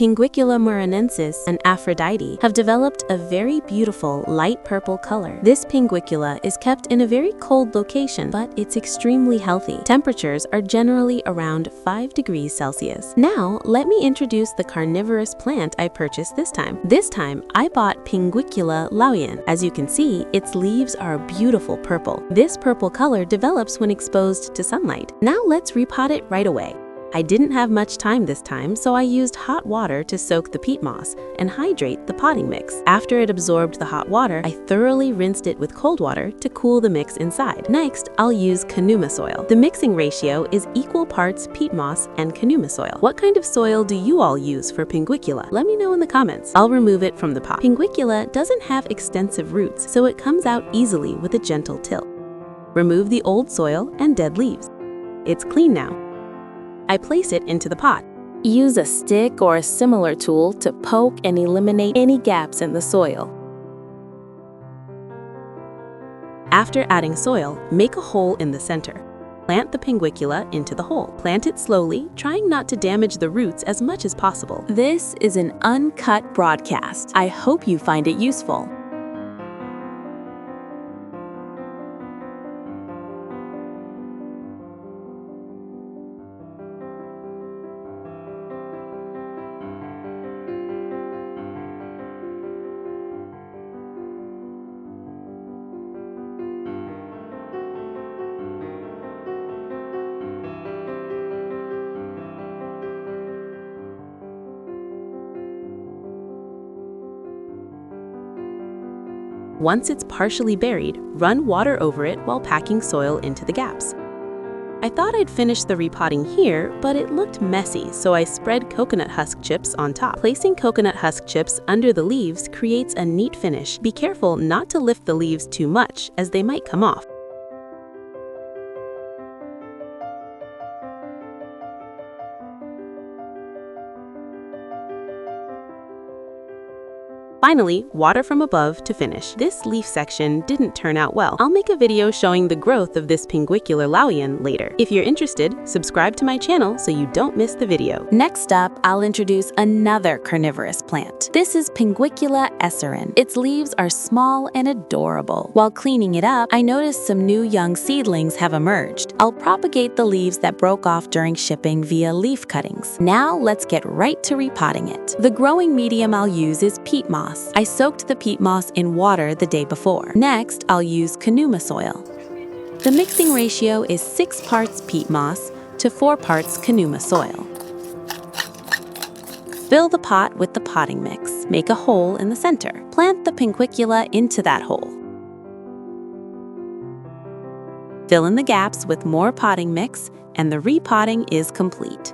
Pinguicula marinensis and Aphrodite have developed a very beautiful light purple color. This Pinguicula is kept in a very cold location, but it's extremely healthy. Temperatures are generally around 5 degrees Celsius. Now, let me introduce the carnivorous plant I purchased this time. This time, I bought Pinguicula laoyan. As you can see, its leaves are a beautiful purple. This purple color develops when exposed to sunlight. Now let's repot it right away. I didn't have much time this time, so I used hot water to soak the peat moss and hydrate the potting mix. After it absorbed the hot water, I thoroughly rinsed it with cold water to cool the mix inside. Next, I'll use Kanuma soil. The mixing ratio is equal parts peat moss and Kanuma soil. What kind of soil do you all use for Pinguicula? Let me know in the comments. I'll remove it from the pot. Pinguicula doesn't have extensive roots, so it comes out easily with a gentle tilt. Remove the old soil and dead leaves. It's clean now. I place it into the pot. Use a stick or a similar tool to poke and eliminate any gaps in the soil. After adding soil, make a hole in the center. Plant the Pinguicula into the hole. Plant it slowly, trying not to damage the roots as much as possible. This is an uncut broadcast. I hope you find it useful. Once it's partially buried, run water over it while packing soil into the gaps. I thought I'd finish the repotting here, but it looked messy, so I spread coconut husk chips on top. Placing coconut husk chips under the leaves creates a neat finish. Be careful not to lift the leaves too much, as they might come off. Finally, water from above to finish. This leaf section didn't turn out well. I'll make a video showing the growth of this Pinguicula laoyan later. If you're interested, subscribe to my channel so you don't miss the video. Next up, I'll introduce another carnivorous plant. This is Pinguicula esserin. Its leaves are small and adorable. While cleaning it up, I noticed some new young seedlings have emerged. I'll propagate the leaves that broke off during shipping via leaf cuttings. Now let's get right to repotting it. The growing medium I'll use is peat moss. I soaked the peat moss in water the day before. Next, I'll use Kanuma soil. The mixing ratio is 6 parts peat moss to 4 parts Kanuma soil. Fill the pot with the potting mix. Make a hole in the center. Plant the Pinguicula into that hole. Fill in the gaps with more potting mix, and the repotting is complete.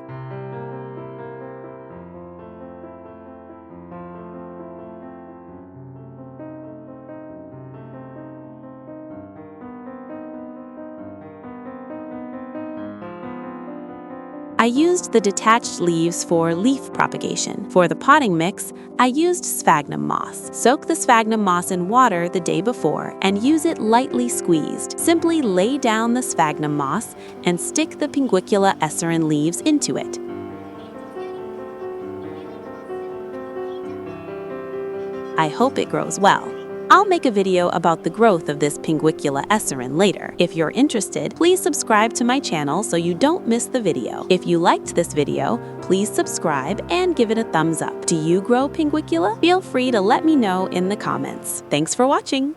I used the detached leaves for leaf propagation. For the potting mix, I used sphagnum moss. Soak the sphagnum moss in water the day before and use it lightly squeezed. Simply lay down the sphagnum moss and stick the Pinguicula esserin leaves into it. I hope it grows well. I'll make a video about the growth of this Pinguicula esserin later. If you're interested, please subscribe to my channel so you don't miss the video. If you liked this video, please subscribe and give it a thumbs up. Do you grow Pinguicula? Feel free to let me know in the comments. Thanks for watching!